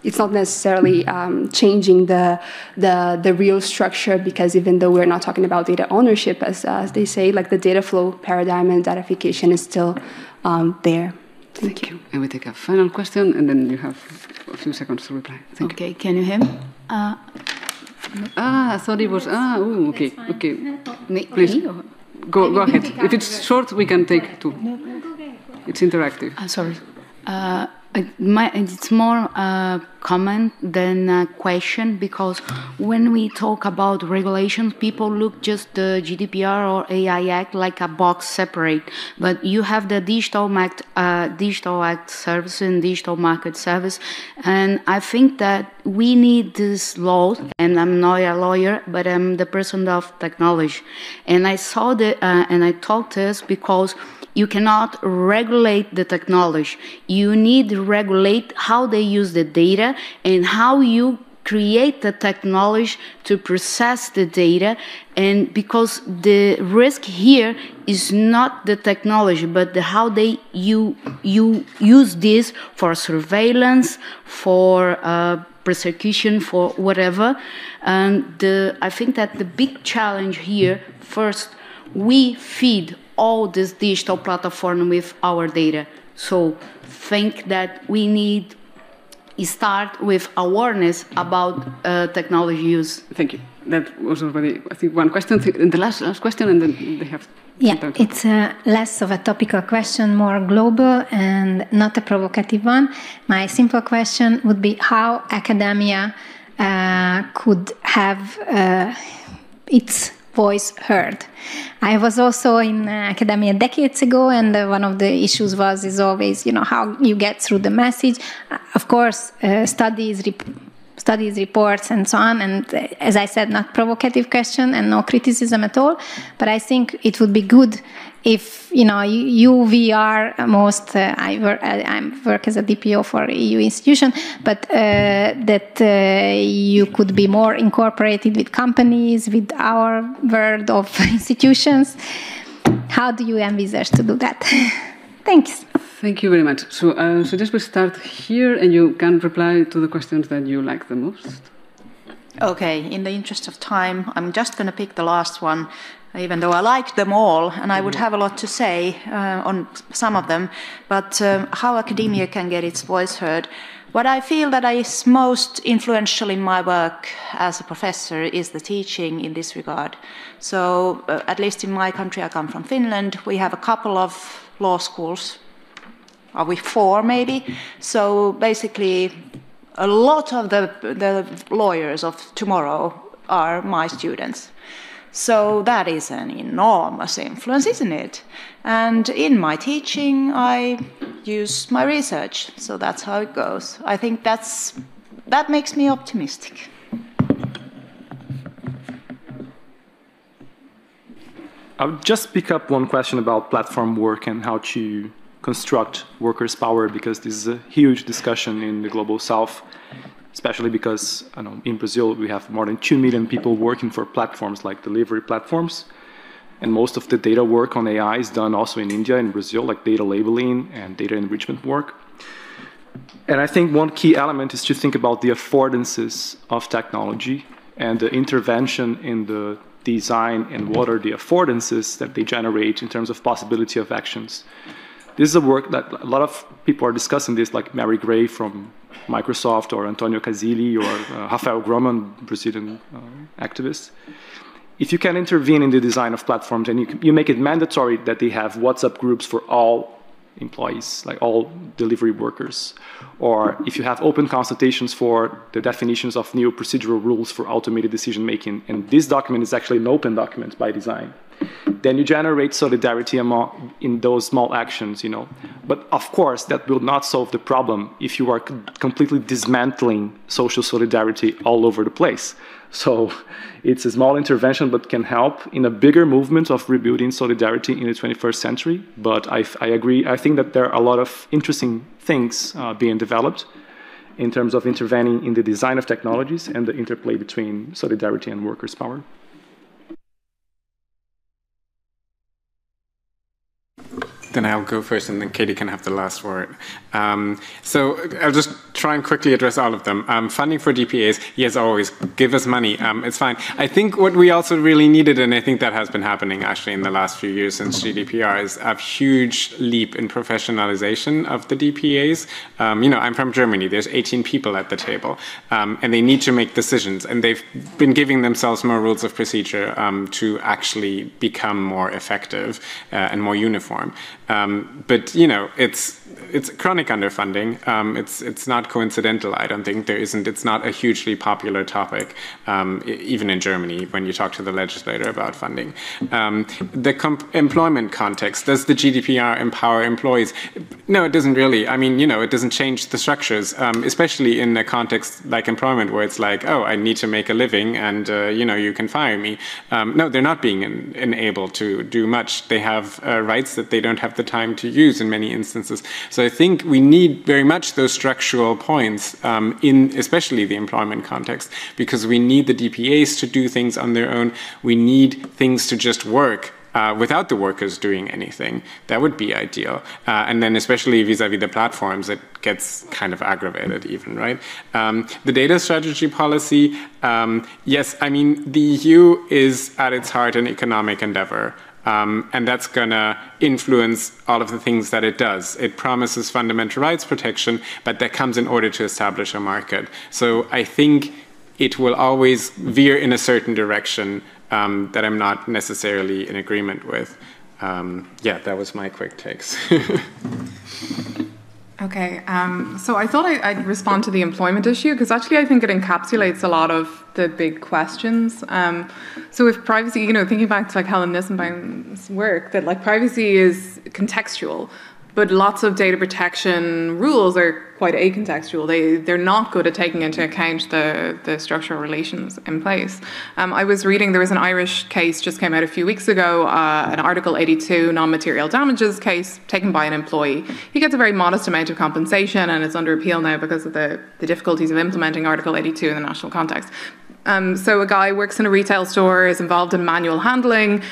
it's not necessarily changing the real structure, because even though we're not talking about data ownership, as they say, the data flow paradigm and datafication is still there. Thank you. And we take a final question, and then you have a few seconds to reply. Thank you. Okay, can you hear me? I thought it was. Okay. Please go ahead. If it's short, we can take two. It's interactive. Sorry. It's more a comment than a question, because when we talk about regulations, people look just the GDPR or AI Act like a box separate. But you have the Digital Act Service and Digital Market Service, and I think that we need this law. And I'm not a lawyer, but I'm the person of technology, and I saw and I talked to this because you cannot regulate the technology. You need to regulate how they use the data and how you create the technology to process the data. And because the risk here is not the technology, but how you use this for surveillance, for persecution, for whatever. And I think that the big challenge here, first, we feed all this digital platform with our data. So think that we need to start with awareness about technology use. Thank you. That was already, I think, one question. And the last question, and then they have... Yeah, it's less of a topical question, more global and not a provocative one. My simple question would be how academia could have its voice heard. I was also in academia decades ago, and one of the issues is always, how you get through the message. Of course, studies, reports, and so on. And as I said, not provocative question and no criticism at all. But I think it would be good if, we are most, I work as a DPO for EU institution, but that you could be more incorporated with companies, with our world of institutions. How do you envisage to do that? Thanks. Thank you very much. So I suggest we start here, and you can reply to the questions that you like the most. Okay, in the interest of time, I'm just going to pick the last one, even though I like them all, and I would have a lot to say on some of them. But how academia can get its voice heard. What I feel that is most influential in my work as a professor is the teaching in this regard. So at least in my country, I come from Finland, we have a couple of law schools. Are we 4 maybe? So basically a lot of the lawyers of tomorrow are my students. So that is an enormous influence, isn't it? And in my teaching, I use my research. So that's how it goes. I think that makes me optimistic. I would just pick up one question about platform work and how to construct workers' power, because this is a huge discussion in the Global South. especially because in Brazil we have more than 2 million people working for platforms like delivery platforms. And most of the data work on AI is done also in India and Brazil, like data labeling and data enrichment work. And I think one key element is to think about the affordances of technology and the intervention in the design and what are the affordances that they generate in terms of possibility of actions. This is a work that a lot of people are discussing this, like Mary Gray from Microsoft or Antonio Casilli or Rafael Groman, Brazilian activist. If you can intervene in the design of platforms and you make it mandatory that they have WhatsApp groups for all employees, like all delivery workers, or if you have open consultations for the definitions of new procedural rules for automated decision making, and this document is actually an open document by design, then you generate solidarity in those small actions, But of course, that will not solve the problem if you are completely dismantling social solidarity all over the place. So it's a small intervention, but can help in a bigger movement of rebuilding solidarity in the 21st century. But I agree. I think that there are a lot of interesting things being developed in terms of intervening in the design of technologies and the interplay between solidarity and workers' power. Then I'll go first, and then Katie can have the last word. So I'll just try and quickly address all of them. Funding for DPAs, yes, always. Give us money. It's fine. I think what we also really needed, and I think that has been happening actually in the last few years since GDPR, is a huge leap in professionalization of the DPAs. I'm from Germany. There's 18 people at the table, and they need to make decisions. And they've been giving themselves more rules of procedure to actually become more effective and more uniform. But it's chronic underfunding. It's not coincidental. I don't think it's not a hugely popular topic, even in Germany when you talk to the legislator about funding. The employment context, does the GDPR empower employees? No, it doesn't really. I mean, it doesn't change the structures, especially in a context like employment where it's like, oh, I need to make a living and, you can fire me. No, they're not being enabled to do much. They have rights that they don't have the time to use in many instances. So I think we need very much those structural points in especially the employment context, because we need the DPAs to do things on their own. We need things to just work without the workers doing anything. That would be ideal. And then especially vis-a-vis the platforms, it gets kind of aggravated even, right? The data strategy policy, yes, I mean, the EU is at its heart an economic endeavor. And that's going to influence all of the things that it does. It promises fundamental rights protection, but that comes in order to establish a market. So I think it will always veer in a certain direction that I'm not necessarily in agreement with. Yeah, that was my quick takes. Okay, so I thought I'd respond to the employment issue, because actually I think it encapsulates a lot of the big questions. So with privacy, thinking back to like Helen Nissenbaum's work, that like privacy is contextual, but lots of data protection rules are quite acontextual. They're not good at taking into account the structural relations in place. I was reading, there was an Irish case just came out a few weeks ago, an Article 82 non-material damages case taken by an employee. He gets a very modest amount of compensation, and it's under appeal now because of the difficulties of implementing Article 82 in the national context. So a guy works in a retail store, is involved in manual handling.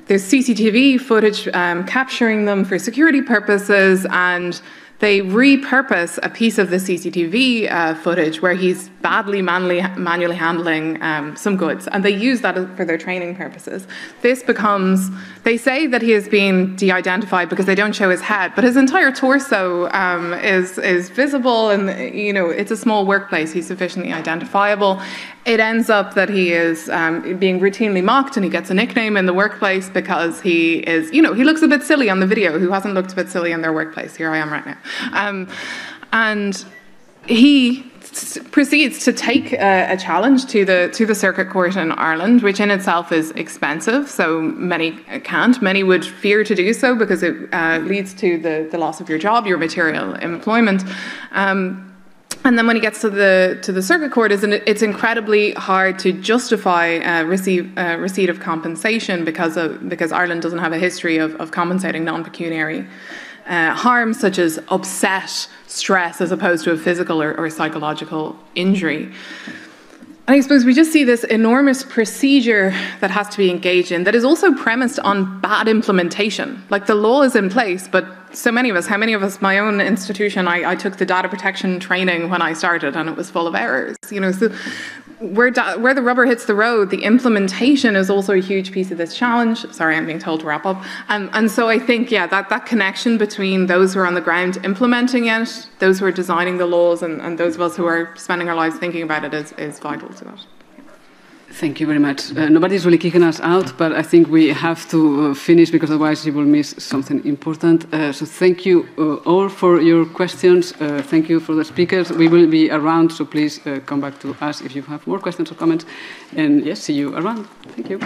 There's CCTV footage capturing them for security purposes, and they repurpose a piece of the CCTV footage where he's badly manually handling some goods, and they use that for their training purposes. This becomes, they say that he has been de-identified because they don't show his head, but his entire torso is visible, and it's a small workplace. He's sufficiently identifiable. It ends up that he is being routinely mocked, and he gets a nickname in the workplace because he is, he looks a bit silly on the video. Who hasn't looked a bit silly in their workplace? Here I am right now. And he proceeds to take a challenge to the Circuit Court in Ireland, which in itself is expensive, so many can't. Many would fear to do so because it leads to the loss of your job, your material employment. And then when he gets to the Circuit Court, it's incredibly hard to justify receipt of compensation because Ireland doesn't have a history of compensating non-pecuniary harm such as upset, stress, as opposed to a physical or psychological injury. And I suppose we just see this enormous procedure that has to be engaged in that is also premised on bad implementation. Like, the law is in place, but so many of us, how many of us, my own institution, I took the data protection training when I started and it was full of errors. So where the rubber hits the road, the implementation is also a huge piece of this challenge. Sorry, I'm being told to wrap up. And so I think, that connection between those who are on the ground implementing it, those who are designing the laws, and those of us who are spending our lives thinking about it is vital to that. Thank you very much. Nobody's really kicking us out, but I think we have to finish because otherwise you will miss something important. So thank you all for your questions. Thank you for the speakers. We will be around, so please come back to us if you have more questions or comments. And yes, see you around. Thank you.